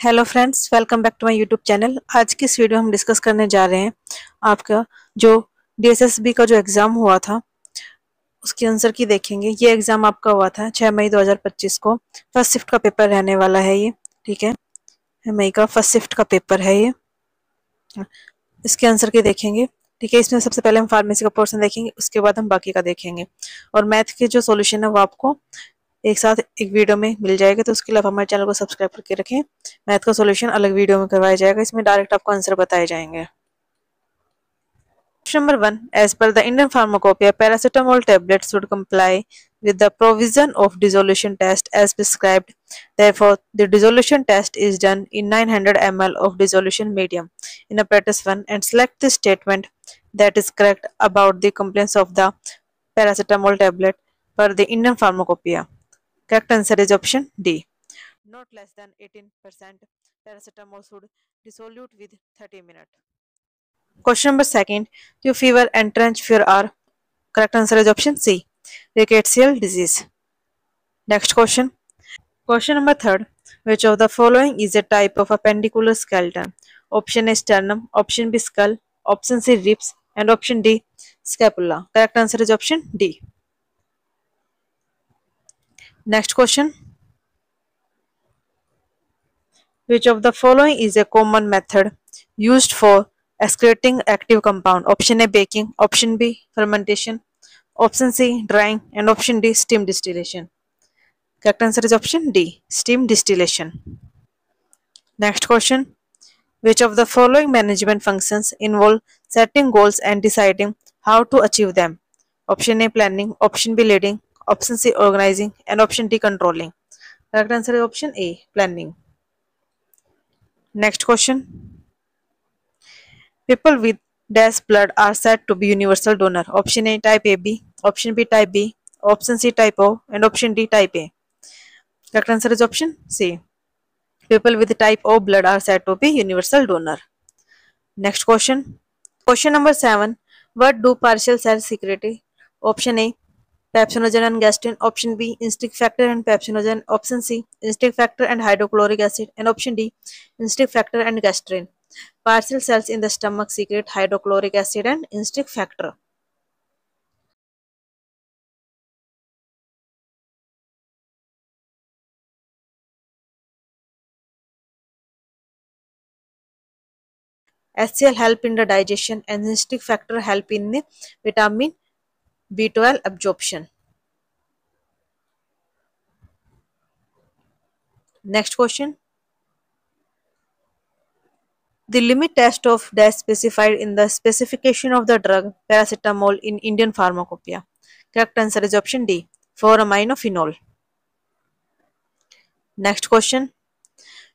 Hello friends, welcome back to my YouTube channel. आज की इस वीडियो हम डिस्कस करने जा रहे हैं आपका जो डीएसएसबी का जो एग्ज़ाम हुआ था उसकी आंसर की देखेंगे। ये एग्ज़ाम आपका हुआ था 6 मई 2025 को। फर्स्ट शिफ्ट का पेपर रहने वाला है ये, ठीक है। 6 मई का फर्स्ट शिफ्ट का पेपर है ये। इसके आंसर की देखेंगे, ठीक है। इसमें सबसे पहले हम फार्मेसी का पोर्शन देखेंगे, उसके बाद हम बाकी का देखेंगे। और मैथ के जो सॉल्यूशन है वो आपको एक साथ एक वीडियो में मिल जाएगा, तो उसके लिए आप हमारे चैनल को सब्सक्राइब करके रखें। मैथ का सॉल्यूशन अलग वीडियो में करवाया जाएगा, इसमें डायरेक्ट आपको आंसर बताए जाएंगे। Question number 1. As per the Indian Pharmacopoeia, paracetamol tablets should comply with the provision of dissolution test as prescribed. Therefore, the dissolution test is done in 900 ml of dissolution medium in apparatus 1 and select the statement that is correct about the compliance of the paracetamol tablet per the Indian Pharmacopoeia. Correct answer is option D. Not less than 18% paracetamol should dissolute with 30 minutes. Question number 2. Do fever and trench fever are correct answer is option C. Rickettsial disease. Next question. Question number 3. Which of the following is a type of appendicular skeleton? Option A sternum, option B skull, option C ribs, and option D scapula. Correct answer is option D. Next question. Which of the following is a common method used for excreting active compound? Option A baking, option B fermentation, option C drying, and option D steam distillation. Correct answer is option D, steam distillation. Next question. Which of the following management functions involve setting goals and deciding how to achieve them? Option A planning, option B leading, option C organizing, and option D controlling. Correct answer is option A, planning. Next question. People with dash blood are said to be universal donor. Option A type AB, option B type B, option C type O, and option D type A. Correct answer is option C. People with type O blood are said to be universal donor. Next question. Question number 7. What do partial cells secrete? Option A pepsinogen and gastrin. Option B instinct factor and pepsinogen. Option C instinct factor and hydrochloric acid. And option D instinct factor and gastrin. Partial cells in the stomach secrete hydrochloric acid and instinct factor. HCl help in the digestion and instinct factor help in the vitamin B12 absorption. Next question. The limit test of dash specified in the specification of the drug paracetamol in Indian Pharmacopoeia. Correct answer is option D, 4-aminophenol. Next question.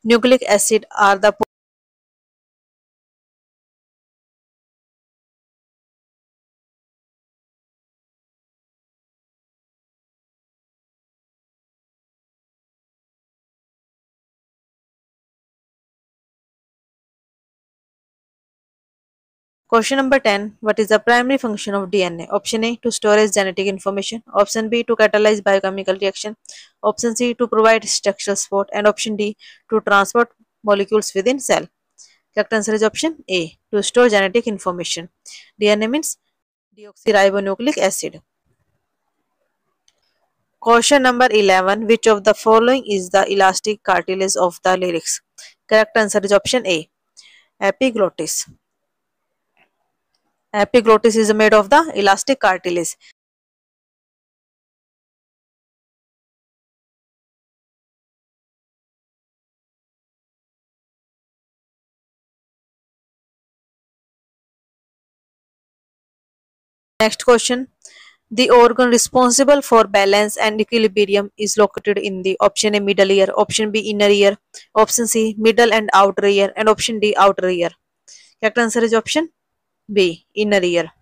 Nucleic acid are the Question number 10. What is the primary function of DNA? Option A to storage genetic information. Option B to catalyze biochemical reaction. Option C to provide structural support. And option D to transport molecules within cell. Correct answer is option A to store genetic information. DNA means deoxyribonucleic acid. Question number 11. Which of the following is the elastic cartilage of the larynx? Correct answer is option A. Epiglottis. Epiglottis is made of the elastic cartilage. Next question. The organ responsible for balance and equilibrium is located in the option A middle ear, option B inner ear, option C middle and outer ear, and option D outer ear. Correct answer is option B inner ear.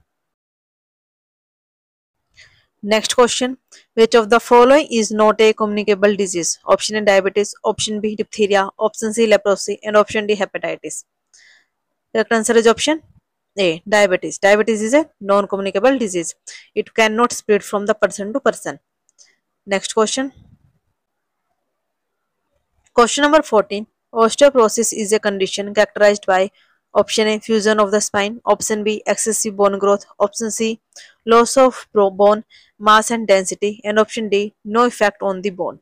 Next question. Which of the following is not a communicable disease? Option A diabetes, option B diphtheria, option C leprosy, and option D hepatitis. Correct answer is option A diabetes. Diabetes is a non-communicable disease. It cannot spread from the person to person. Next question. Question number 14. Osteoporosis is a condition characterized by option A fusion of the spine, option B excessive bone growth, option C loss of bone mass and density, and option D no effect on the bone.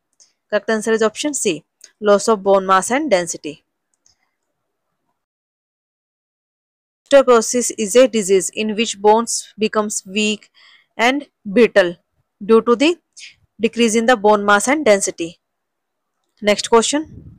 Correct answer is option C loss of bone mass and density. Osteoporosis is a disease in which bones becomes weak and brittle due to the decrease in the bone mass and density. Next question.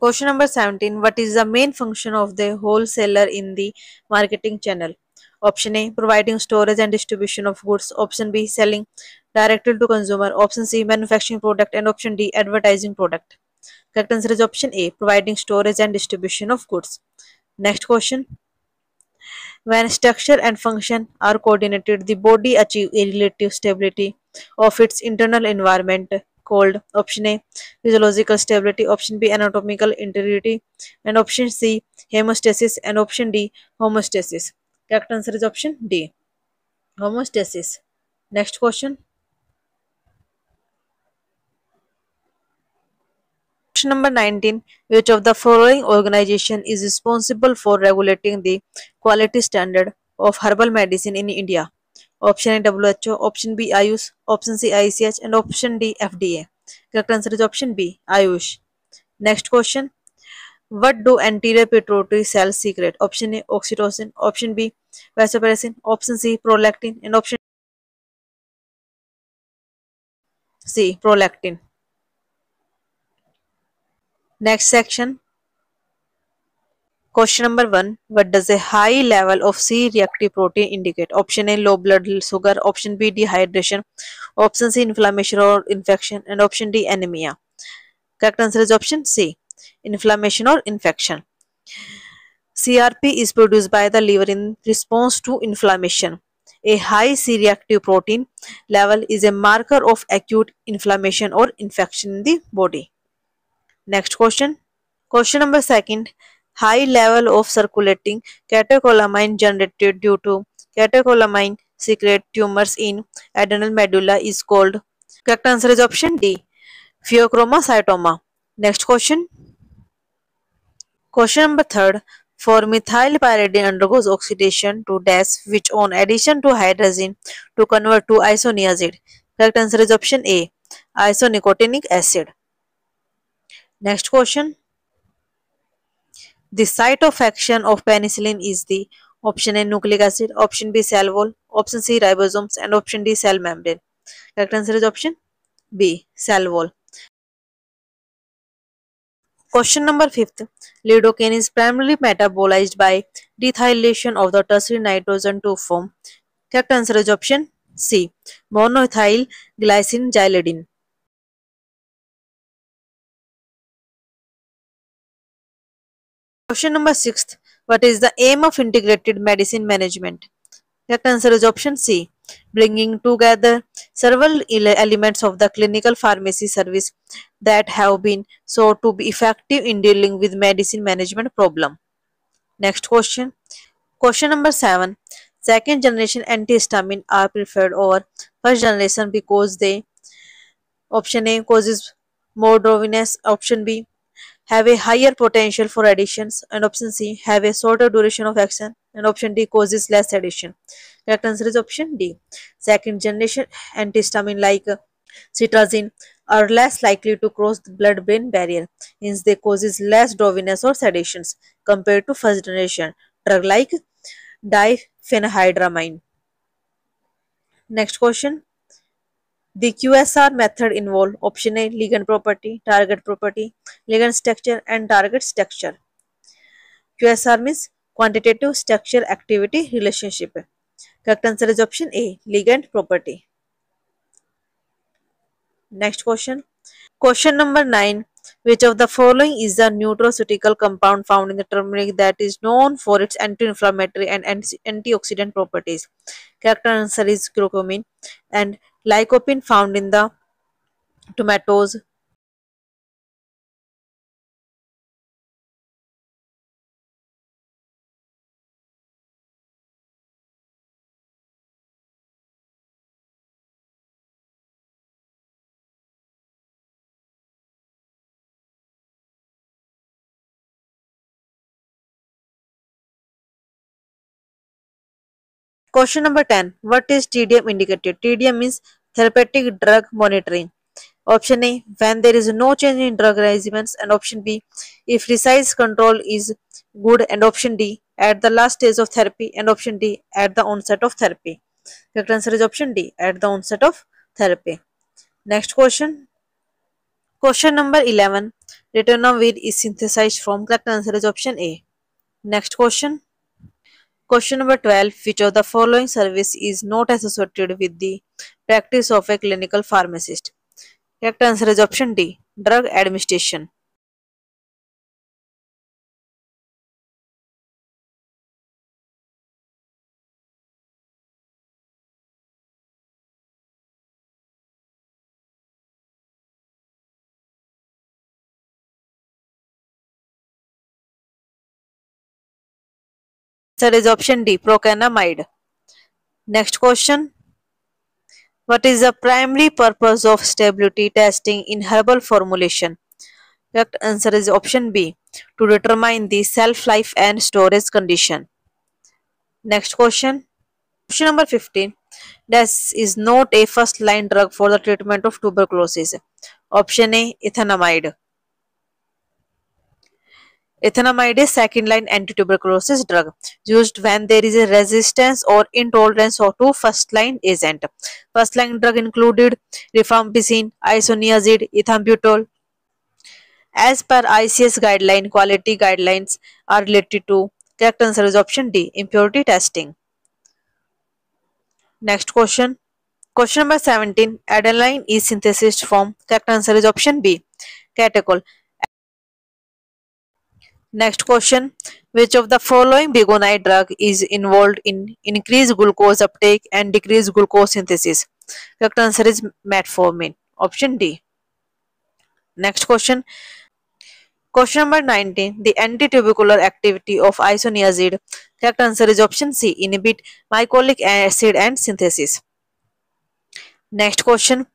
Question number 17. What is the main function of the wholesaler in the marketing channel? Option A. Providing storage and distribution of goods. Option B. Selling directly to consumer. Option C. Manufacturing product. And option D. Advertising product. Correct answer is option A. Providing storage and distribution of goods. Next question. When structure and function are coordinated, the body achieves a relative stability of its internal environment called option A physiological stability, option B anatomical integrity, and option C hemostasis, and option D homeostasis. Correct answer is option D homeostasis. Next question. Question number 19. Which of the following organization is responsible for regulating the quality standard of herbal medicine in India? Option A WHO, option B Ayush, option C ICH, and option D FDA. Correct answer is option B Ayush. Next question. What do anterior pituitary cells secrete? Option A oxytocin, option B vasopressin, option C prolactin, and option C prolactin. Next section. Question number 1. What does a high level of C-reactive protein indicate? Option A low blood sugar, option B dehydration, option C inflammation or infection, and option D anemia. Correct answer is option C inflammation or infection. CRP is produced by the liver in response to inflammation. A high C-reactive protein level is a marker of acute inflammation or infection in the body. Next question. Question number 2. High level of circulating catecholamine generated due to catecholamine secrete tumors in adrenal medulla is called. Correct answer is option D. Pheochromocytoma. Next question. Question number 3. For methylpyridine undergoes oxidation to DAS which on addition to hydrogen to convert to isoniazid. Correct answer is option A. Isonicotinic acid. Next question. The site of action of penicillin is the option A nucleic acid, option B cell wall, option C ribosomes, and option D cell membrane. Correct answer is option B cell wall. Question number 5. Lidocaine is primarily metabolized by dethylation of the tertiary nitrogen to form. Correct answer is option C monoethyl glycine gylidine. Question number 6. What is the aim of integrated medicine management? Correct answer is option C. Bringing together several elements of the clinical pharmacy service that have been shown to be effective in dealing with medicine management problem. Next question. Question number 7. Second generation antihistamine are preferred over first generation because they option A causes more drowsiness, option B have a higher potential for additions, and option C have a shorter duration of action, and option D causes less addition. Correct answer is option D. Second generation antihistamine like cetirizine are less likely to cross the blood-brain barrier, hence they causes less drowsiness or sedations compared to first generation drug like diphenhydramine. Next question. The QSR method involve option A ligand property, ligand structure, and target structure. QSR means quantitative structure activity relationship. Correct answer is option A ligand property. Next question. Question number 9. Which of the following is the nutraceutical compound found in the turmeric that is known for its anti-inflammatory and antioxidant properties? Correct answer is curcumin. And lycopene found in the tomatoes. Question number 10. What is TDM indicated? TDM means therapeutic drug monitoring. Option A, when there is no change in drug regimens, and option B, if precise control is good, and option D, at the last stage of therapy, and option D, at the onset of therapy. Correct answer is option D, at the onset of therapy. Next question. Question number 11. Ritonavir is synthesized from. Correct answer is option A. Next question. Question number 12. Which of the following service is not associated with the practice of a clinical pharmacist? Correct answer is option D. Drug administration. Answer is option D. Procanamide. Next question. What is the primary purpose of stability testing in herbal formulation? Correct answer is option B. To determine the shelf life and storage condition. Next question. Question number 15. This is not a first line drug for the treatment of tuberculosis. Option A. Ethanamide. Ethanamide is second line anti-tuberculosis drug used when there is a resistance or intolerance to first line agent. First line drug included rifampicin, isoniazid, ethambutol. As per ICS guideline, quality guidelines are related to. Correct answer is option D. Impurity testing. Next question. Question number 17. Adenine is synthesized from. Correct answer is option B. Catechol. Next question. Which of the following begonite drug is involved in increased glucose uptake and decreased glucose synthesis? Correct answer is metformin. Option D. Next question. Question number 19. The antitubercular activity of isoniazid. Correct answer is option C. Inhibit mycolic acid and synthesis. Next question.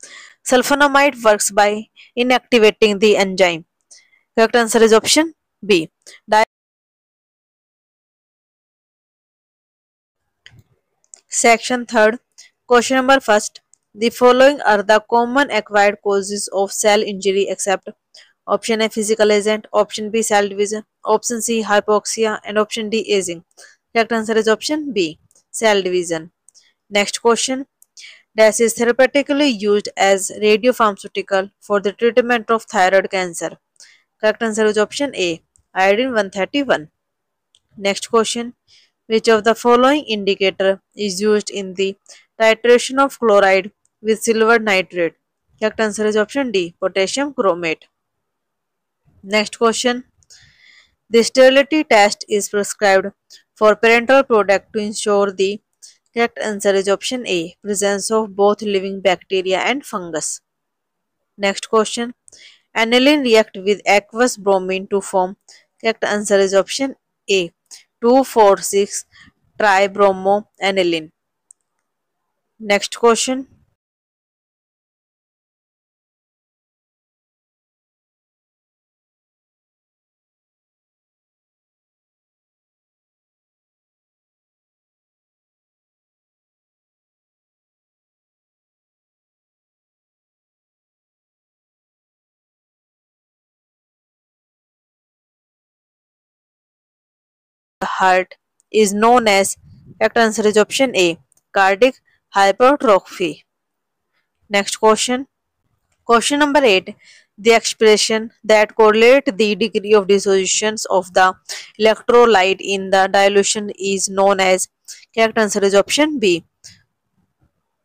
Sulfonamide works by inactivating the enzyme. Correct answer is option B. Section 3rd. Question number 1st. The following are the common acquired causes of cell injury except option A physical agent, option B cell division, option C hypoxia, and option D aging. Correct answer is option B cell division. Next question. This is therapeutically used as radiopharmaceutical for the treatment of thyroid cancer. Correct answer is option A iodine 131. Next question. Which of the following indicator is used in the titration of chloride with silver nitrate? Correct answer is option D. Potassium chromate. Next question. The sterility test is prescribed for parental product to ensure the. Correct answer is option A. Presence of both living bacteria and fungus. Next question. Aniline react with aqueous bromine to form. Correct answer is option A. 2,4,6 tribromoaniline. Next question. The heart is known as. Correct answer is option A. Cardiac hypertrophy. Next question. Question number 8. The expression that correlate the degree of dissolution of the electrolyte in the dilution is known as. Correct answer is option B.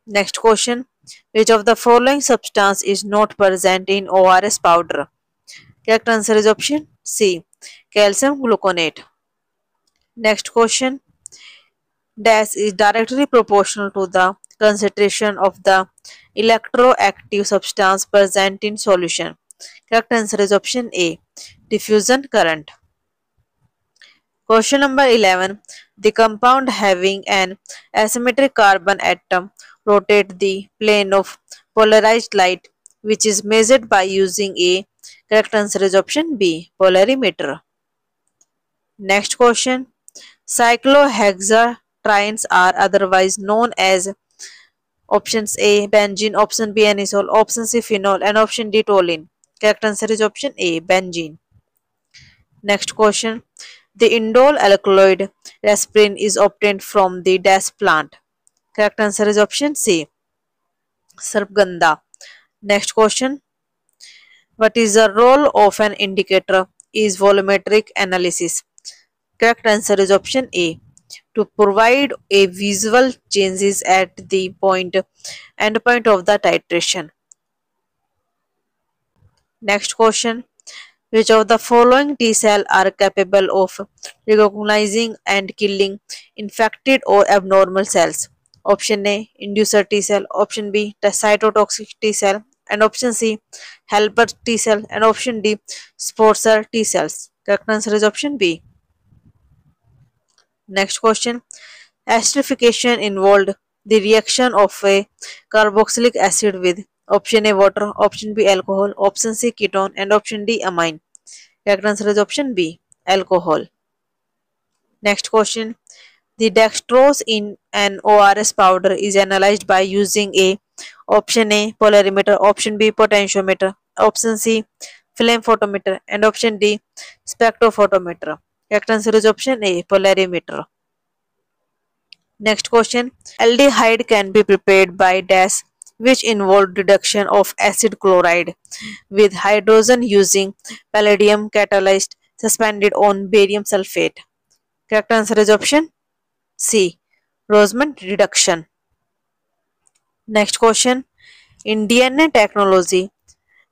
Next question. Which of the following substance is not present in ORS powder? Correct answer is option C, calcium gluconate. Next question. Dash is directly proportional to the concentration of the electroactive substance present in solution. Correct answer is option A, diffusion current. Question number 11. The compound having an asymmetric carbon atom rotates the plane of polarized light, which is measured by using a. Correct answer is option B, polarimeter. Next question. Cyclohexatrienes are otherwise known as options A, benzene, option B, anisole, option C, phenol, and option D, toluene. Correct answer is option A, benzene. Next question. The indole alkaloid raspberry is obtained from the dash plant. Correct answer is option C, sarganda. Next question. What is the role of an indicator is volumetric analysis? Correct answer is option A, to provide a visual changes at the endpoint of the titration. Next question. Which of the following T cells are capable of recognizing and killing infected or abnormal cells? Option A, inducer T cell, option B, the cytotoxic T cell, and option C, helper T cell, and option D, sponsor T cells. Correct answer is option B. Next question. Esterification involved the reaction of a carboxylic acid with option A, water, option B, alcohol, option C, ketone, and option D, amine. Correct answer is option B, alcohol. Next question. The dextrose in an ORS powder is analyzed by using a. Option A, polarimeter, option B, potentiometer, option C, flame photometer, and option D, spectrophotometer. Correct answer is option A, polarimeter. Next question. Aldehyde can be prepared by dash, which involve reduction of acid chloride with hydrogen using palladium catalyst suspended on barium sulfate. Correct answer is option C, Roseman reduction. Next question. In DNA technology,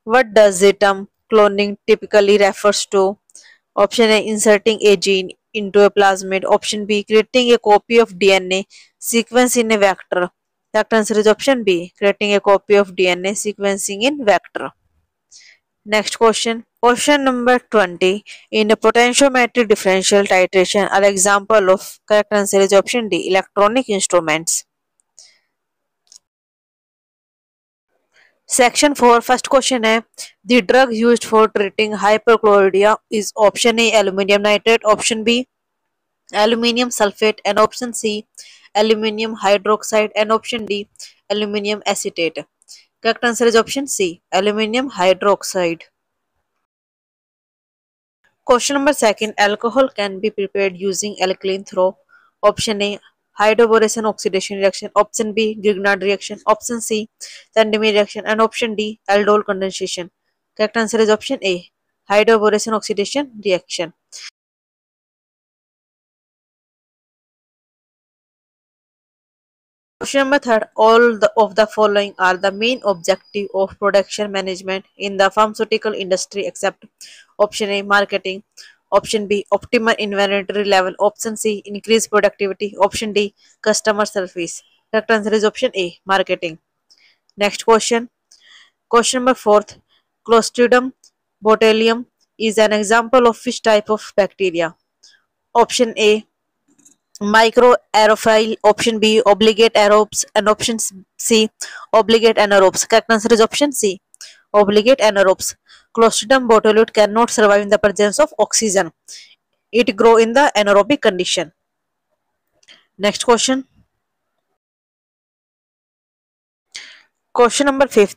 what does the term cloning typically refers to? Option A, inserting a gene into a plasmid. Option B, creating a copy of DNA sequence in a vector. Correct answer is option B, creating a copy of DNA sequencing in vector. Next question. Question number 20. In a potentiometric differential titration, an example of. Correct answer is option D, electronic instruments. Section 4, first question है. The drug used for treating hyperchlorhydria is option A, aluminum nitrate, option B, aluminum sulfate, and option C, aluminum hydroxide, and option D, aluminum acetate. Correct answer is option C, aluminum hydroxide. Question number 2. Alcohol can be prepared using alkaline through option A, hydroboration oxidation reaction, option B, Grignard reaction, option C, Sandemir reaction, and option D, aldol condensation. Correct answer is option A, hydroboration oxidation reaction. Question number 3. All of the following are the main objective of production management in the pharmaceutical industry except option A, marketing, option B, optimal inventory level, option C, increase productivity, option D, customer service. Correct answer is option A, marketing. Next question. Question number 4. Clostridium botulinum is an example of which type of bacteria? Option A, microaerophile, option B, obligate aerobes, and option C, obligate anaerobes. Correct answer is option C, obligate anaerobes. Clostridium botulinum cannot survive in the presence of oxygen. It grows in the anaerobic condition. Next question. Question number 5.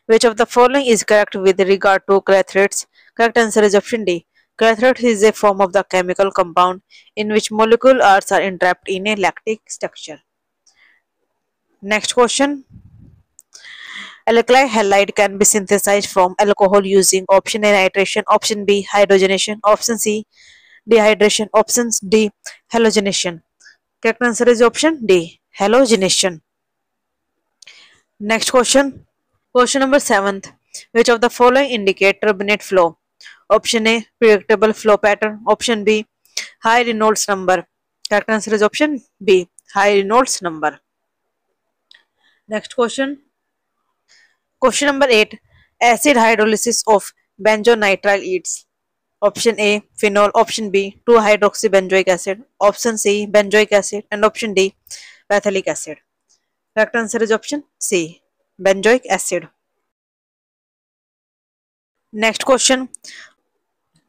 Which of the following is correct with regard to clathrates? Correct answer is option D. Clathrate is a form of the chemical compound in which molecular atoms are entrapped in a lactic structure. Next question. Alkali halide can be synthesized from alcohol using option A, nitration, option B, hydrogenation, option C, dehydration, option D, halogenation. Correct answer is option D, halogenation. Next question. Question number 7. Which of the following indicate turbinate flow? Option A, predictable flow pattern. Option B, high Reynolds number. Correct answer is option B, high Reynolds number. Next question. Question number 8. Acid hydrolysis of benzonitrile yields. Option A, phenol. Option B, 2-hydroxybenzoic acid. Option C, benzoic acid. And option D, methylic acid. Correct answer is option C, benzoic acid. Next question.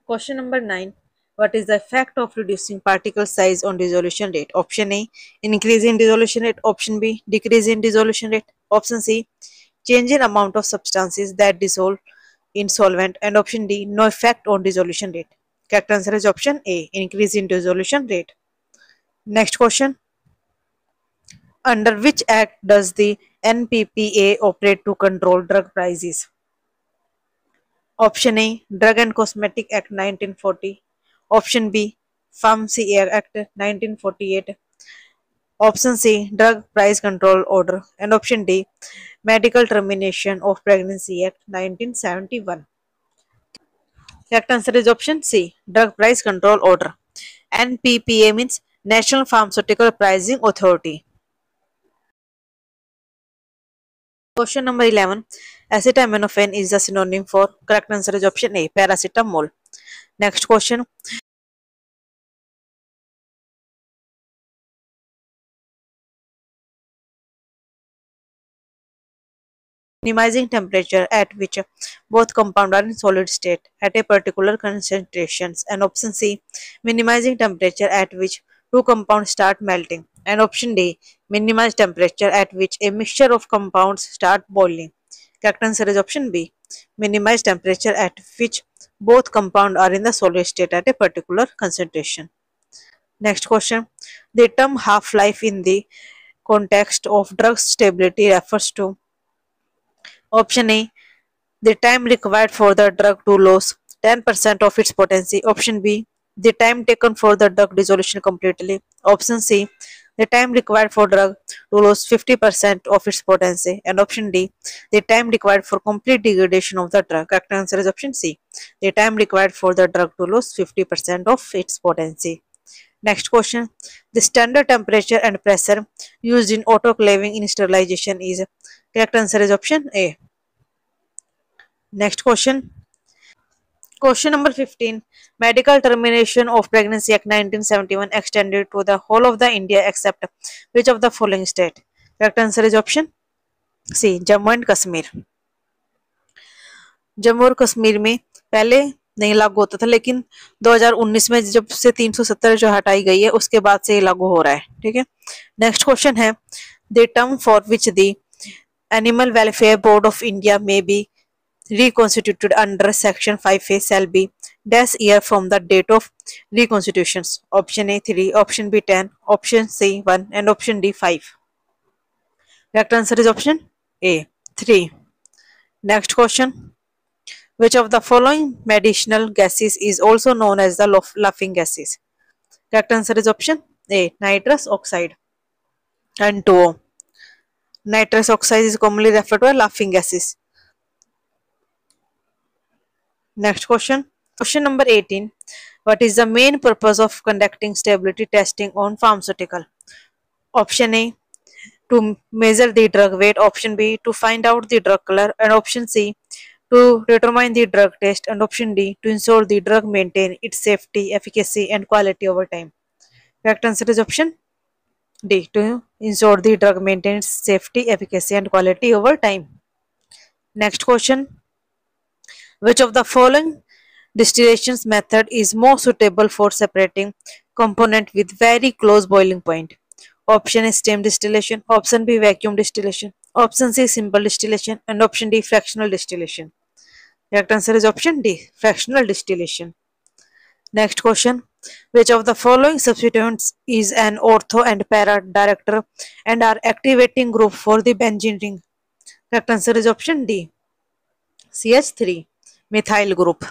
Question number 9. What is the effect of reducing particle size on dissolution rate? Option A, increase in dissolution rate. Option B, decrease in dissolution rate. Option C, change in amount of substances that dissolve in solvent. And option D, no effect on dissolution rate. Correct answer is option A, increase in dissolution rate. Next question. Under which act does the NPPA operate to control drug prices? Option A, Drug and Cosmetic Act 1940. Option B, Pharmacy Act 1948. Option C, Drug Price Control Order. And option D, Medical Termination of Pregnancy Act 1971. Correct answer is option C, Drug Price Control Order. NPPA means National Pharmaceutical Pricing Authority. Question number 11. Acetaminophen is the synonym for. Correct answer is option A, paracetamol. Next question. Minimizing temperature at which both compounds are in solid state at a particular concentrations. And option C, minimizing temperature at which two compounds start melting. And option D, minimize temperature at which a mixture of compounds start boiling. Correct answer is option B, minimize temperature at which both compounds are in the solid state at a particular concentration. Next question. The term half-life in the context of drug stability refers to. Option A, the time required for the drug to lose 10% of its potency. Option B, the time taken for the drug dissolution completely. Option C, the time required for drug to lose 50% of its potency. And option D, the time required for complete degradation of the drug. Correct answer is option C, the time required for the drug to lose 50% of its potency. Next question. The standard temperature and pressure used in autoclaving in sterilization is. Correct answer is option A. Next question. Question number 15. Medical Termination of Pregnancy Act 1971 extended to the whole of the India except which of the following state? Correct answer is option C, Jammu and Kashmir. Jammu और कश्मीर में पहले नहीं लागू होता था, लेकिन 2019 में जब से 370 जो हटाई गई है उसके बाद से ये लागू हो रहा है. ठीक है. नेक्स्ट क्वेश्चन है the term for which the animal welfare board of India में B reconstituted under section 5A shall be dash year from the date of reconstitutions. Option A 3, option B 10, option C 1 and option D 5. Correct answer is option A 3. Next question. Which of the following medicinal gases is also known as the laughing gases? Correct answer is option A, nitrous oxide and 2O. Nitrous oxide is commonly referred to as laughing gases. Next question. Question number 18. What is the main purpose of conducting stability testing on pharmaceutical? Option A, to measure the drug weight. Option B, to find out the drug color. And option C, to determine the drug taste. And option D, to ensure the drug maintain its safety, efficacy and quality over time. Correct answer is option D, to ensure the drug maintains safety, efficacy and quality over time. Next question. Which of the following distillation method is more suitable for separating component with very close boiling point? Option A, steam distillation. Option B, vacuum distillation. Option C, simple distillation. And option D, fractional distillation. Correct answer is option D, fractional distillation. Next question. Which of the following substituents is an ortho and para director and are activating group for the benzene ring? Correct answer is option D, CH3 methyl group.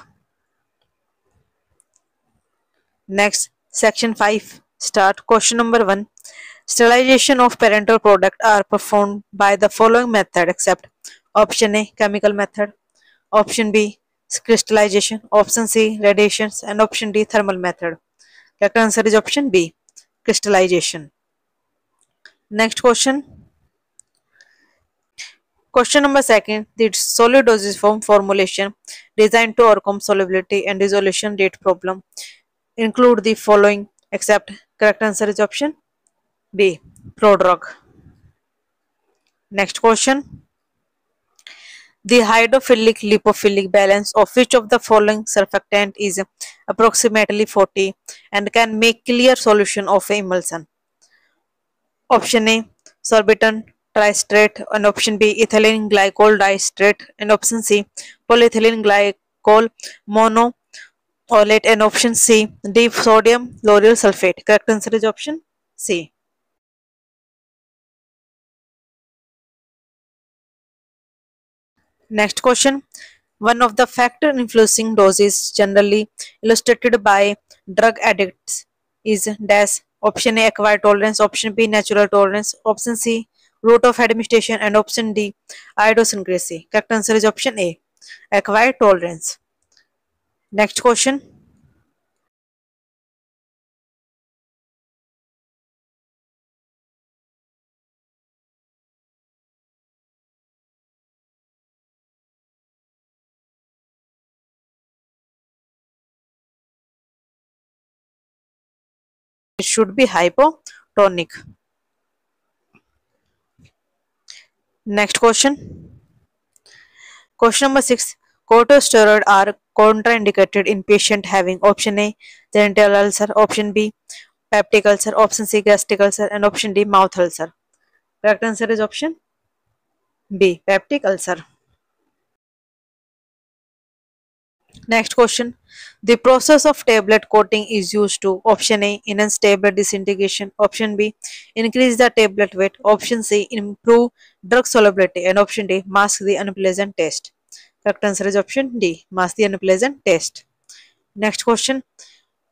Next, section 5. Start. Question number 1. Sterilization of parental product are performed by the following method except. Option A, chemical method. Option B, crystallization, option C radiations, and option D thermal method. Correct answer is option B, crystallization. Next question. Question number second, the solid dosage form formulation designed to overcome solubility and dissolution rate problem include the following except correct answer is option B, prodrug. Next question. The hydrophilic lipophilic balance of which of the following surfactant is approximately 40 and can make clear solution of a emulsion. Option A, sorbitan tristrate, and option B, ethylene glycol distrate, and option C, polyethylene glycol monoolate, and option C, D, sodium lauryl sulfate. Correct answer is option C. Next question. One of the factor influencing doses generally illustrated by drug addicts is dash. Option A, acquired tolerance, option B, natural tolerance, option C, route of administration, and option D, idiosyncrasy. Correct answer is option A, acquired tolerance. Next question. It should be hypotonic. Next question. Question number 6. Corticosteroids are contraindicated in patient having option A, genital ulcer, option B, peptic ulcer, option C, gastric ulcer, and option D, mouth ulcer. Correct answer is option B, peptic ulcer. Next question. The process of tablet coating is used to option A, enhance tablet disintegration, option B, increase the tablet weight, option C, improve drug solubility, and option D, mask the unpleasant taste. Correct answer is option D, mask the unpleasant taste. Next question.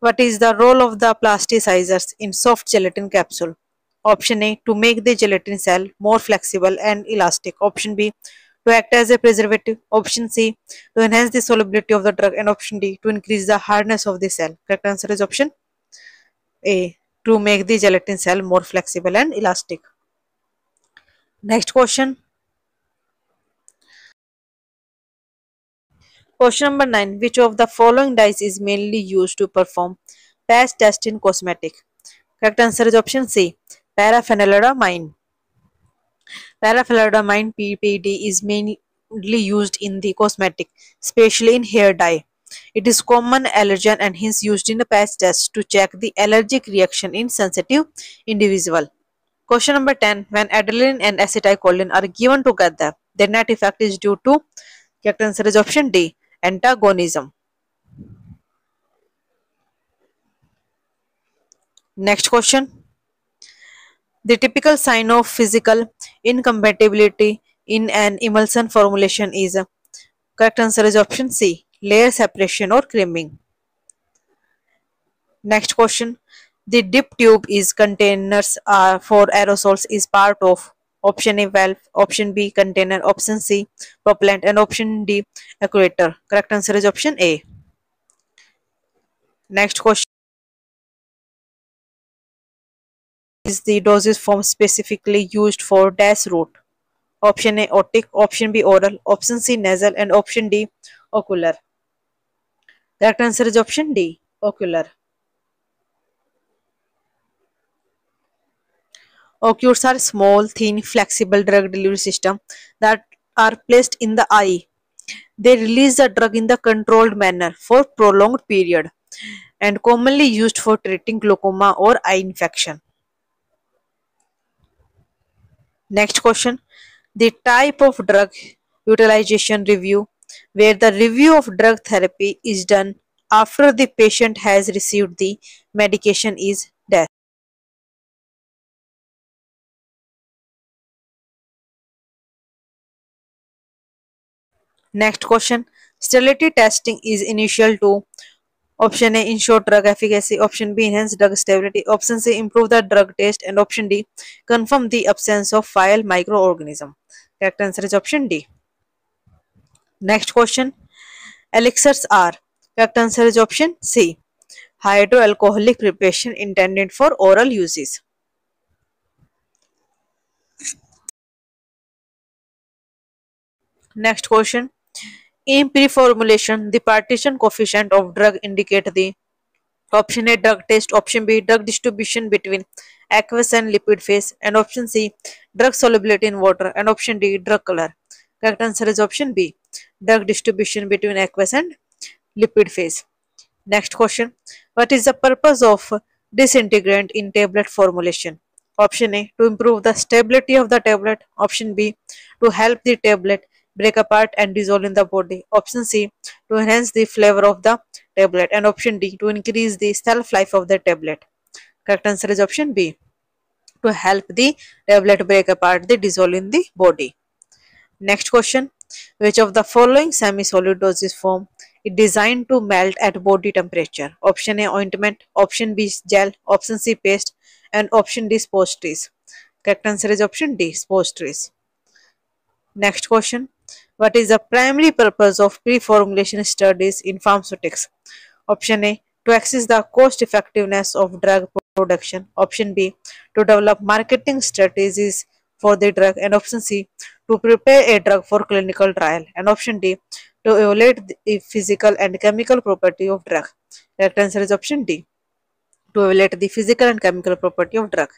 What is the role of the plasticizers in soft gelatin capsule? Option A, to make the gelatin cell more flexible and elastic. Option B, to act as a preservative. Option C, to enhance the solubility of the drug. And option D, to increase the hardness of the cell. Correct answer is option A, to make the gelatin cell more flexible and elastic. Next question. Question number 9. Which of the following dyes is mainly used to perform patch test in cosmetic? Correct answer is option C, paraphenylidamine. Paraphenylidamine (PPD) is mainly used in the cosmetic, especially in hair dye. It is common allergen and hence used in a patch test to check the allergic reaction in sensitive individual. Question number 10. When adrenaline and acetylcholine are given together, their net effect is due to, correct answer is option D, antagonism. Next question. The typical sign of physical incompatibility in an emulsion formulation is, correct answer is option C, layer separation or creaming. Next question. The dip tube is containers for aerosols is part of option A, valve, option B, container, option C, propellant, and option D, actuator. Correct answer is option A. Next question is the dosage form specifically used for dash route. Option A, otic, option B, oral, option C, nasal, and option D, ocular. Correct answer is option D, ocular. Ocules are small, thin, flexible drug delivery system that are placed in the eye. They release the drug in the controlled manner for prolonged period and commonly used for treating glaucoma or eye infection. Next question. The type of drug utilization review, where the review of drug therapy is done after the patient has received the medication, is death. Next question. Sterility testing is initial to option A, ensure drug efficacy, option B, enhance drug stability, option C, improve the drug taste, and option D, confirm the absence of foul microorganism. Correct answer is option D. Next question. Elixirs are. Correct answer is option C. Hydroalcoholic preparation intended for oral uses. Next question. In pre-formulation, the partition coefficient of drug indicate the option A drug taste, option B drug distribution between aqueous and lipid phase, and option C drug solubility in water, and option D drug color. Correct answer is option B, drug distribution between aqueous and lipid phase. Next question. What is the purpose of disintegrant in tablet formulation? Option A to improve the stability of the tablet. Option B to help the tablet break apart and dissolve in the body. Option C to enhance the flavor of the tablet. And option D to increase the shelf life of the tablet. Correct answer is option B, to help the tablet break apart, the dissolve in the body. Next question. Which of the following semi-solid dosage form is designed to melt at body temperature? Option A ointment, option B gel, option C paste, and option D pastries. Correct answer is option D pastries. Next question. What is the primary purpose of pre-formulation studies in pharmaceutics? Option A to assess the cost effectiveness of drug production. Option B to develop marketing strategies for the drug, and option C to prepare a drug for clinical trial, and option D to evaluate the physical and chemical property of drug. Correct answer is option D, to evaluate the physical and chemical property of drug.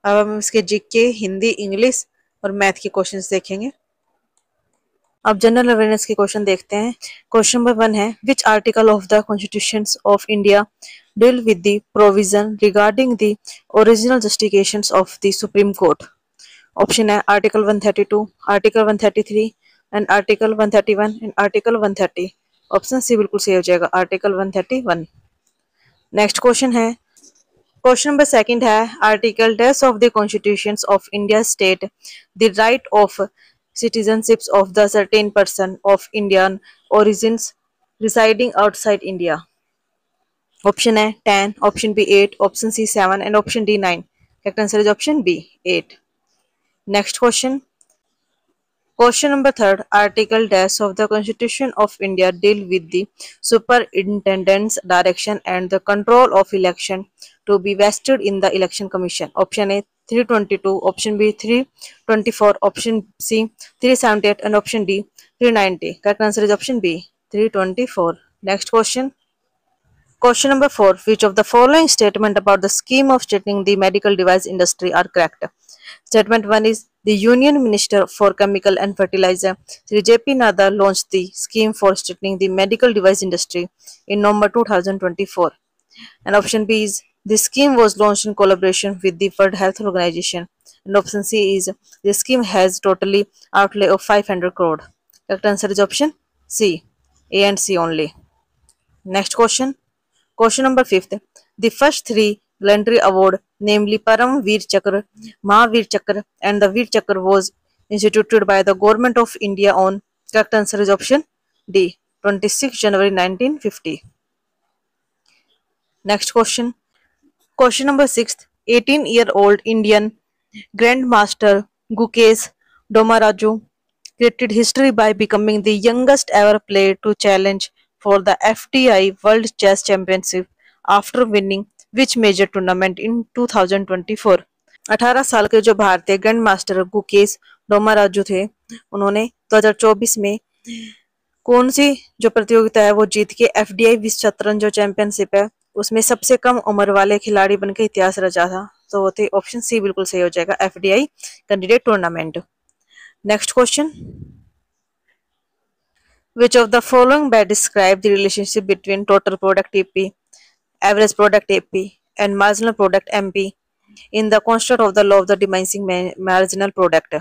अब हम इसके GK Hindi English और math के questions देखेंगे। अब general awareness के question देखते हैं। क्वेश्चन नंबर 1 है which article of the constitution of India deal with the provision regarding the original justifications of the supreme court. Option है article 132, article 133 and article 131 and article 130। Option C बिल्कुल सही हो जाएगा, article 131। Next question है, question number 2 है article dash of the constitutions of India state the right of citizenships of the certain person of Indian origins residing outside India. Option है 10, option B 8, option C 7 and option D 9. Correct answer is option B 8. Next question. Question number 3. Article dash of the Constitution of India deal with the superintendent's direction and the control of election to be vested in the Election Commission. Option A 322, option B 324, option C 378 and option D 390. Correct answer is option B 324. Next question. Question number 4. Which of the following statement about the scheme of strengthening the medical device industry are correct? Statement 1 is the Union Minister for Chemical and Fertilizer, Sri J.P. Nadar, launched the scheme for strengthening the medical device industry in November 2024. And option B is the scheme was launched in collaboration with the World Health Organization. And option C is the scheme has totally outlay of 500 crore. Correct answer is option C, A and C only. Next question. Question number 5. The first 3 gallantry award, namely Param Veer Chakra, Mahavir Chakra and the Veer Chakra was instituted by the Government of India on. Correct answer is option D, 26 January 1950. Next question. Question number 6. 18-year-old Indian Grandmaster Gukesh Domaraju created history by becoming the youngest ever player to challenge for the FDI World Chess Championship after winning which major tournament in 2024? 18 साल के जो भारतीय grand master Gukesh डोमाराजू थे, उन्होंने 2024 में कौन सी जो प्रतियोगिता है वो जीत के FDI विश्व शतरंज जो चैंपियनशिप है उसमें सबसे कम उम्र वाले खिलाड़ी बनकर इतिहास रचा था, तो वो थे ऑप्शन सी बिल्कुल सही हो जाएगा, FDI candidate tournament. Next question. Which of the following best describe the relationship between total product TP, average product AP, and marginal product MP in the construct of the law of the diminishing marginal product?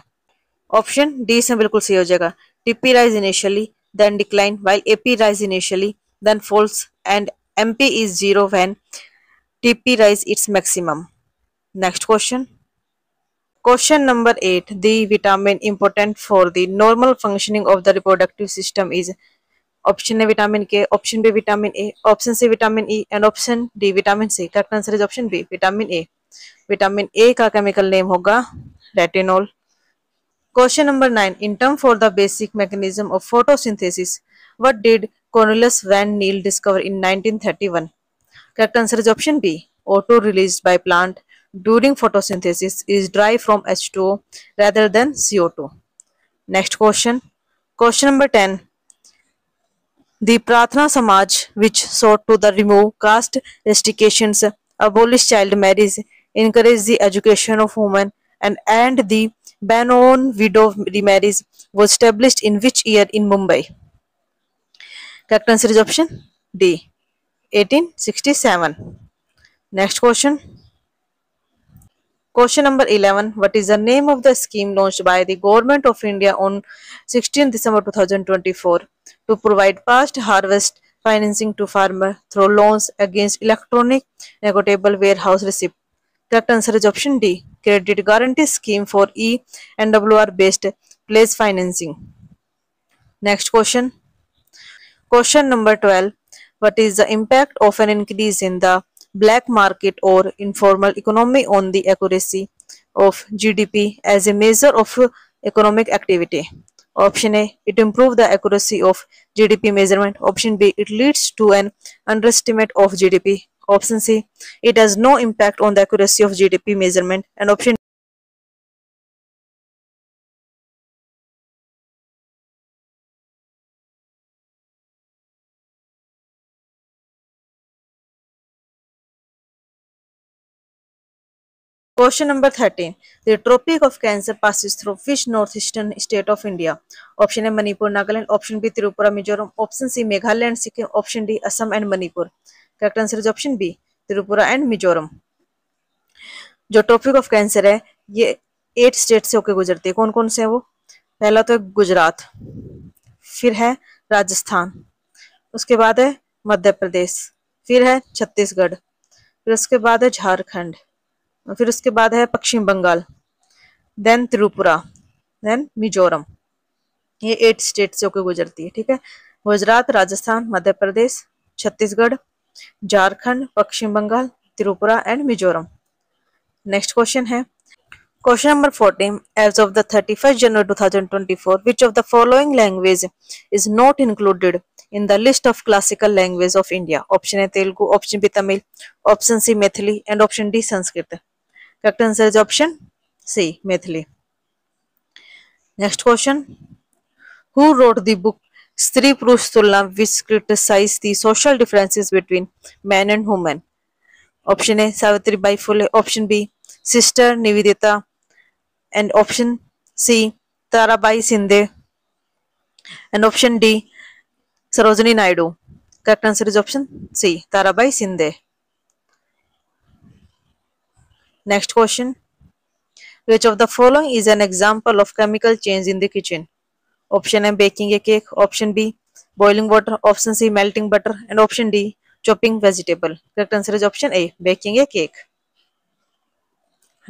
Option D इसमें बिल्कुल सही हो जाएगा. TP rise initially, then decline, while AP rise initially, then falls, and MP is zero when TP rise its maximum. Next question. Question number 8. The vitamin important for the normal functioning of the reproductive system is option A vitamin K, option B vitamin A, option C vitamin E and option D vitamin C. Correct answer is option B vitamin A. Vitamin A का chemical name होगा retinol. Question number 9. In term for the basic mechanism of photosynthesis, What did Cornelius Van Niel discover in 1931? Correct answer is option B. O2 released by plant during photosynthesis is derived from H2O rather than CO2. Next question. Question number 10. The Pratna Samaj, which sought to remove caste restrictions, abolish child marriage, encourage the education of women, and the ban on widow remarriage, was established in which year in Mumbai? Correct answer is option D. 1867. Next question. Question number 11. What is the name of the scheme launched by the Government of India on 16 December 2024 to provide past harvest financing to farmers through loans against electronic negotiable warehouse receipt? Correct answer is option D. Credit Guarantee Scheme for ENWR based place financing. Next question. Question number 12. What is the impact of an increase in the black market or informal economy on the accuracy of GDP as a measure of economic activity? Option A. It improves the accuracy of GDP measurement. Option B. It leads to an underestimate of GDP. Option C. It has no impact on the accuracy of GDP measurement. And option Question number 13. The Tropic of Cancer passes through which northeastern state of India? Option A Manipur, Nagaland. Option B Tripura, Mizoram. Option C Meghalaya and Sikkim. Option D Assam and Manipur. Correct answer is option B Tripura and Mizoram. जो tropic of cancer है ये 8 state से होकर गुजरती है। कौन कौन से है वो? पहला तो है गुजरात, फिर है राजस्थान, उसके बाद है मध्य प्रदेश, फिर है छत्तीसगढ़, फिर उसके बाद है झारखंड, फिर उसके बाद है पश्चिम बंगाल, देन त्रिपुरा, देन मिजोरम। ये 8 स्टेट से होकर गुजरती है। ठीक है, Gujarat, Rajasthan, Madhya Pradesh, Chhattisgarh, Jharkhand, Paschim Bangal, Tripura and Mizoram. Next question है question number 14. As of the 31st January 2024, which of the following language is not included in the list of classical languages of India? Option A Telugu, option B Tamil, option C Maithili, and option D Sanskrit. Correct answer is option C Maithili. Next question. Who wrote the book Stri Purush Tulna, which criticized the social differences between men and women? Option A Savitribai Phule, option B Sister Nivedita, and option C Tarabai Sinde, and option D Sarojini Naidu. Correct answer is option C Tarabai Sinde. Next question. Which of the following is an example of chemical change in the kitchen? Option A baking a cake, option B boiling water, option C melting butter, and option D chopping vegetable. Correct answer is option A baking a cake.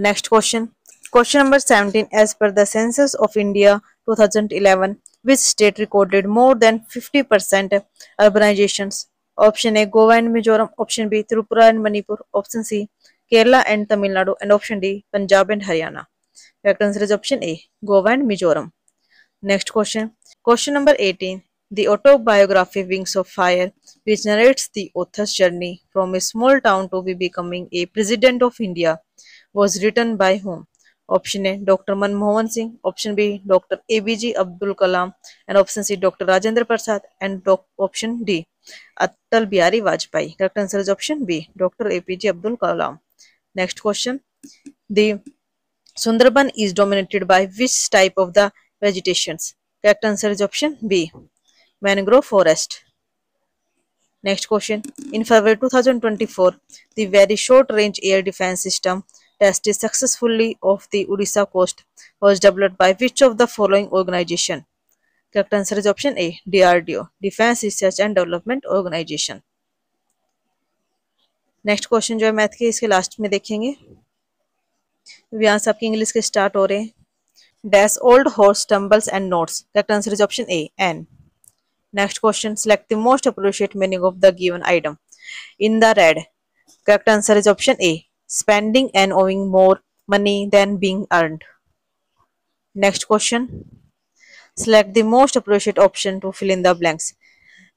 Next question. Question number 17. As per the Census of India 2011, which state recorded more than 50% urbanizations? Option A Goa and Mizoram, option B Tripura and Manipur, option C Kerala and Tamil Nadu, and option D Punjab and Haryana. Correct answer is option A Goa and Mizoram. Next question. Question number 18. The autobiography Wings of Fire, which narrates the author's journey from a small town to be becoming a president of India, was written by whom? Option A Dr. Manmohan Singh, option B Dr. ABJ Abdul Kalam, and option C Dr. Rajendra Prasad, and option D Atal Bihari Vajpayee. Correct answer is option B Dr. APJ Abdul Kalam. Next question. The Sundarban is dominated by which type of the vegetations? Correct answer is option B mangrove forest. Next question. In February 2024, the Very Short Range Air Defense System tested successfully off the Odisha coast was developed by which of the following organization? Correct answer is option A DRDO, Defense Research and Development Organization. Next question जो है math के इसके last में देखेंगे। यहाँ से आपकी English के स्टार्ट हो रहे हैं। Dash old horse stumbles and notes. Correct answer is option A an. Next question select the most appropriate meaning of the given item in the red. Correct answer is option A spending and owing more money than being earned. Next question. Select the most appropriate option to fill in the blanks.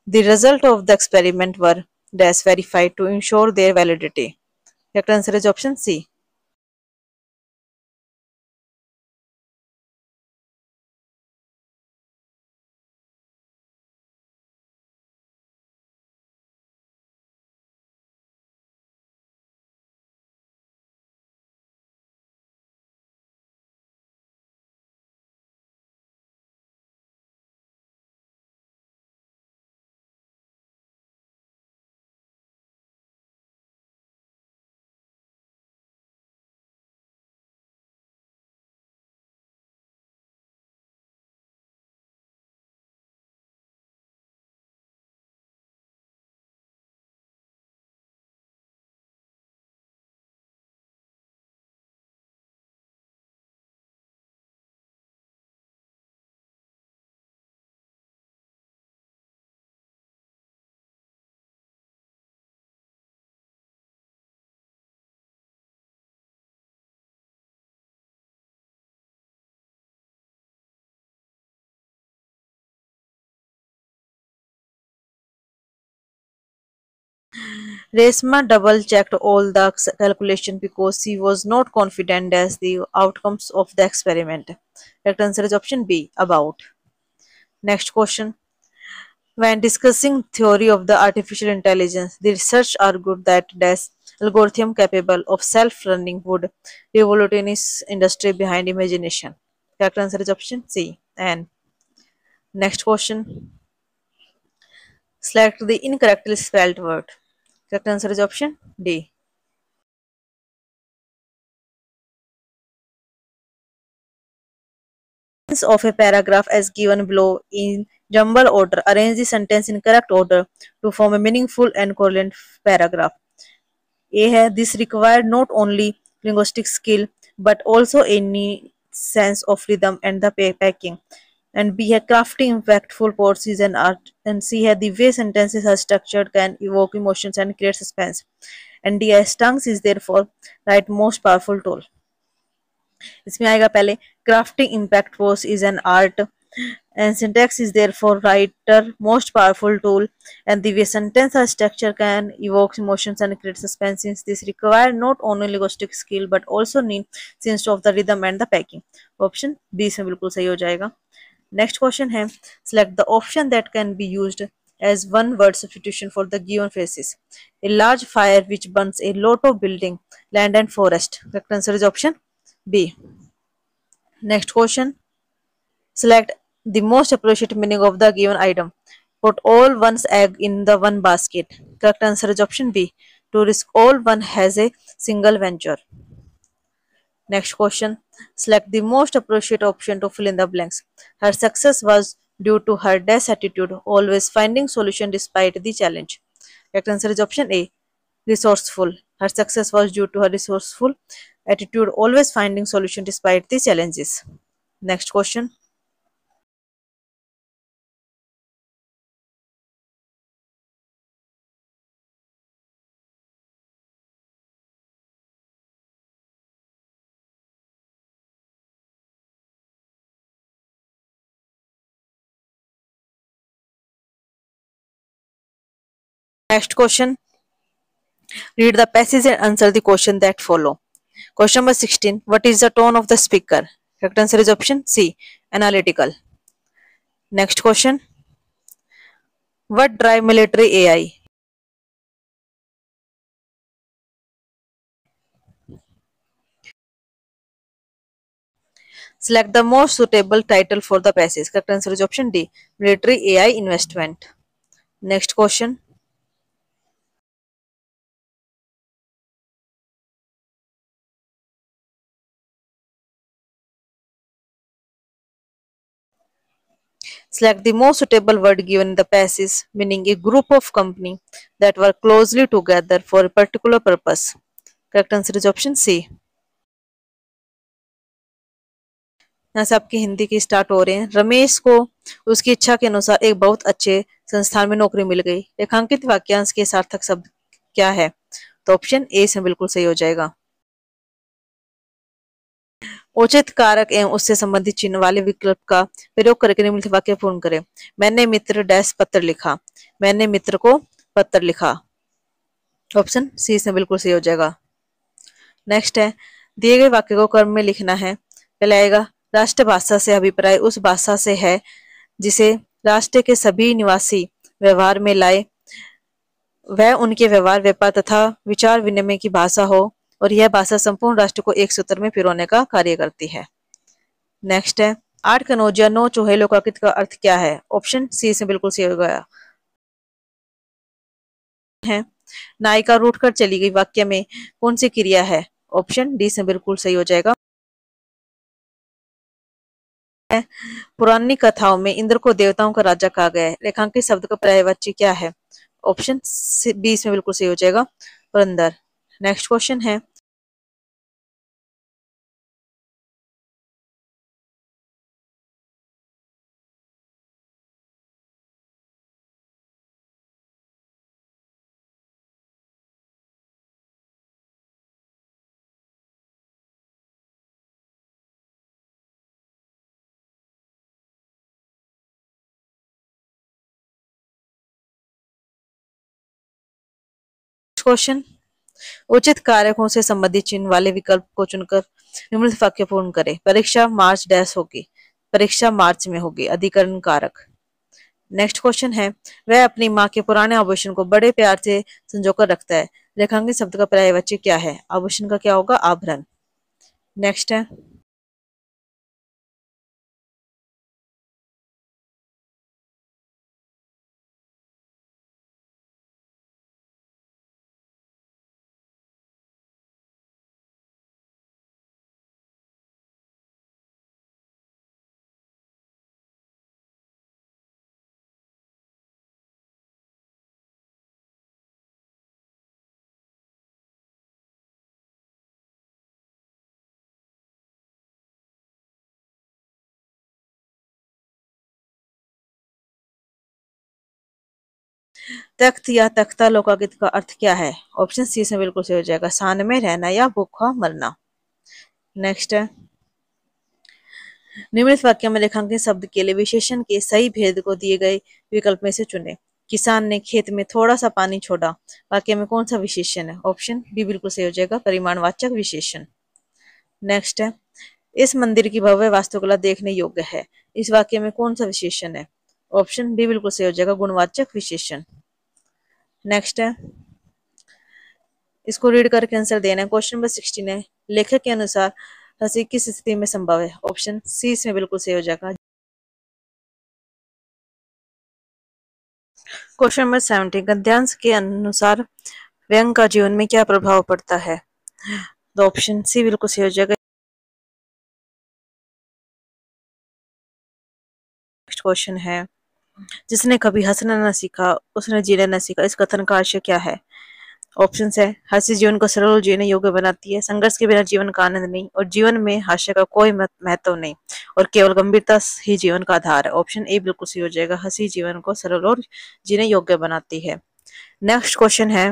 The result of the experiment were dash verified to ensure their validity. Correct answer is option C. Resma double-checked all the calculations because she was not confident as the outcomes of the experiment. Correct answer is option B. About. Next question. When discussing theory of the artificial intelligence, the research argued that this algorithm capable of self-learning would revolutionize industry behind imagination. Correct answer is option C. And next question. Select the incorrectly spelled word. Correct answer is option D. Of a paragraph as given below in jumble order. Arrange the sentence in correct order to form a meaningful and coherent paragraph. A है this required not only linguistic skill but also any sense of rhythm and the packing. And B है crafting impactful words is an art. And C है the way sentences are structured can evoke emotions and create suspense. And D है tongues is therefore right most powerful tool. इसमें आएगा पहले crafting impact force is an art and syntax is therefore writer most powerful tool and the way sentence or structure can evoke emotions and create suspense since this require not only linguistic skill but also need sense of the rhythm and the packing. Option B इसमें बिल्कुल सही हो जाएगा. Next question है select the option that can be used as one word substitution for the given phrases. A large fire which burns a lot of building, land and forest. Correct answer is option B. Next question. Select the most appropriate meaning of the given item. Put all one's egg in the one basket. Correct answer is option B. To risk all one has a single venture. Next question. Select the most appropriate option to fill in the blanks. Her success was due to her dash attitude, always finding solution despite the challenge. Correct answer is option A. Resourceful. Her success was due to her resourceful attitude, always finding solution despite the challenges. Next question. Next question. Read the passage and answer the question that follow. Question number 16. What is the tone of the speaker? Correct answer is option C. Analytical. Next question. What drive military AI? Select the most suitable title for the passage. Correct answer is option D. Military AI investment. Next question. Select the most suitable word given in the passage, meaning a group of company that work closely together for a particular purpose. Correct answer is option C. यहाँ से आपकी हिंदी के start हो रहे हैं. रमेश को उसकी इच्छा के अनुसार एक बहुत अच्छे संस्थान में नौकरी मिल गई. रेखांकित वाक्यांश के सार्थक शब्द क्या है? तो ऑप्शन ए से बिल्कुल सही हो जाएगा. उचित कारक एवं उससे संबंधित चिन्ह वाले विकल्प का प्रयोग करके निम्नलिखित वाक्य पूर्ण करें। मैंने मित्र डैश पत्र लिखा। मैंने मित्र को पत्र लिखा। ऑप्शन सी इसमें बिल्कुल सही हो जाएगा। नेक्स्ट है, दिए गए वाक्य को क्रम में लिखना है। पहले आएगा, राष्ट्रभाषा से अभिप्राय उस भाषा से है जिसे राष्ट्र के सभी निवासी व्यवहार में लाए, वह उनके व्यवहार व्यापार तथा विचार विनिमय की भाषा हो और यह भाषा संपूर्ण राष्ट्र को एक सूत्र में पिरोने का कार्य करती है। नेक्स्ट है, 8 कनौज या 9 चूहे लोकाकृत का अर्थ क्या है? ऑप्शन सी से बिल्कुल सही हो गया है। नायिका रूठकर चली गई वाक्य में कौन सी क्रिया है? ऑप्शन डी से बिल्कुल सही हो जाएगा। पुरानी कथाओं में इंद्र को देवताओं का राजा कहा गया है। रेखांकित शब्द का पर्यायवाची क्या है? ऑप्शन बी इसमें बिल्कुल सही हो जाएगा, पुरंदर। नेक्स्ट क्वेश्चन है, क्वेश्चन, उचित कारकों से संबंधित चिन्ह वाले विकल्प को चुनकर निम्नलिखित वाक्य पूर्ण करें। परीक्षा मार्च डैश होगी। परीक्षा मार्च में होगी। अधिकरण कारक। नेक्स्ट क्वेश्चन है, वह अपनी माँ के पुराने आभूषण को बड़े प्यार से संजोकर रखता है। रेखांकित शब्द का पर्यायवाची क्या है? आभूषण का क्या होगा? आभरण। नेक्स्ट है, तख्त या तख्ता लोकाकृत का अर्थ क्या है? ऑप्शन सी से बिल्कुल सही हो जाएगा, सान में रहना या भूखा मरना। नेक्स्ट है, निम्नलिखित वाक्य में रेखांकित शब्द के लिए विशेषण के सही भेद को दिए गए विकल्प में से चुने। किसान ने खेत में थोड़ा सा पानी छोड़ा। वाक्य में कौन सा विशेषण है? ऑप्शन बी बिल्कुल सही हो जाएगा, परिमाणवाचक विशेषण। नेक्स्ट है, इस मंदिर की भव्य वास्तुकला देखने योग्य है। इस वाक्य में कौन सा विशेषण है? ऑप्शन डी बिल्कुल सही हो जाएगा, गुणवाचक विशेषण। नेक्स्ट है, इसको रीड करके आंसर देना है। क्वेश्चन नंबर 16 है, लेखक के अनुसार हंसी किस स्थिति में संभव है? ऑप्शन सी इसमें बिल्कुल सही हो जाएगा। क्वेश्चन नंबर 17, गद्यांश के अनुसार व्यंग का जीवन में क्या प्रभाव पड़ता है? तो ऑप्शन सी बिल्कुल सही हो जाएगा। नेक्स्ट क्वेश्चन है, जिसने कभी हंसना न सीखा उसने जीना न सीखा, इस कथन का आशय क्या है? ऑप्शन है, हास्य जीवन को सरल और जीने योग्य बनाती है। संघर्ष के बिना जीवन का आनंद नहीं और जीवन में हास्य का कोई महत्व नहीं और केवल गंभीरता ही जीवन का आधार है। ऑप्शन ए बिल्कुल सही हो जाएगा, हंसी जीवन को सरल और जीने योग्य बनाती है। नेक्स्ट क्वेश्चन है,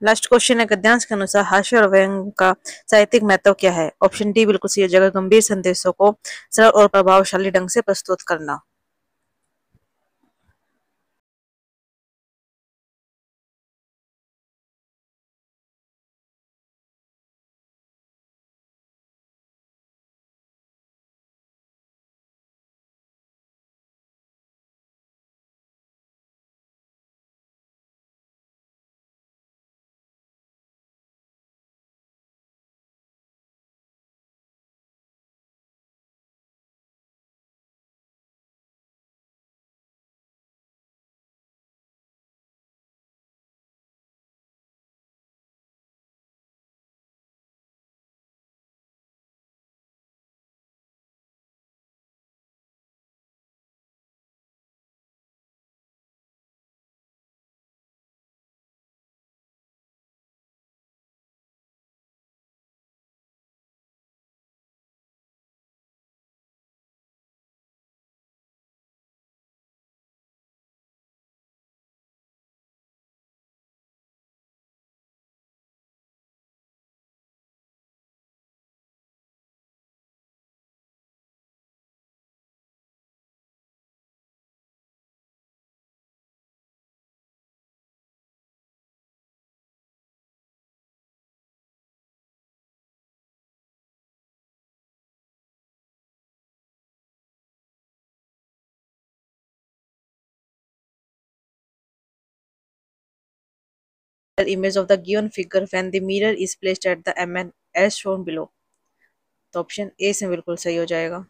लास्ट क्वेश्चन है, गद्यांश के अनुसार हास्य और व्यंग का साहित्यिक महत्व क्या है? ऑप्शन डी बिल्कुल सही हो जाएगा, गंभीर संदेशों को सरल और प्रभावशाली ढंग से प्रस्तुत करना। image of the given figure when the mirror is placed at the MN as shown below। तो ऑप्शन ए से बिल्कुल सही हो जाएगा।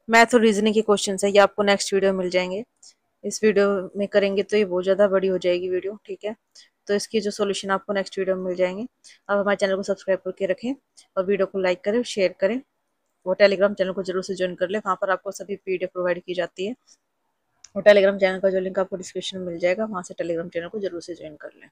मैथ और रीजनिंग के क्वेश्चन है, ये आपको नेक्स्ट वीडियो में मिल जाएंगे। इस वीडियो में करेंगे तो ये बहुत ज़्यादा बड़ी हो जाएगी वीडियो, ठीक है। तो इसकी जो सॉल्यूशन आपको नेक्स्ट वीडियो में मिल जाएंगे। आप हमारे चैनल को सब्सक्राइब करके रखें और वीडियो को लाइक करें, शेयर करें। वो टेलीग्राम चैनल को जरूर से ज्वाइन कर ले, वहाँ पर आपको सभी पीडीएफ प्रोवाइड की जाती है। और टेलीग्राम चैनल का जो लिंक आपको डिस्क्रिप्शन में मिल जाएगा, वहाँ से टेलीग्राम चैनल को जरूर से ज्वाइन कर लें।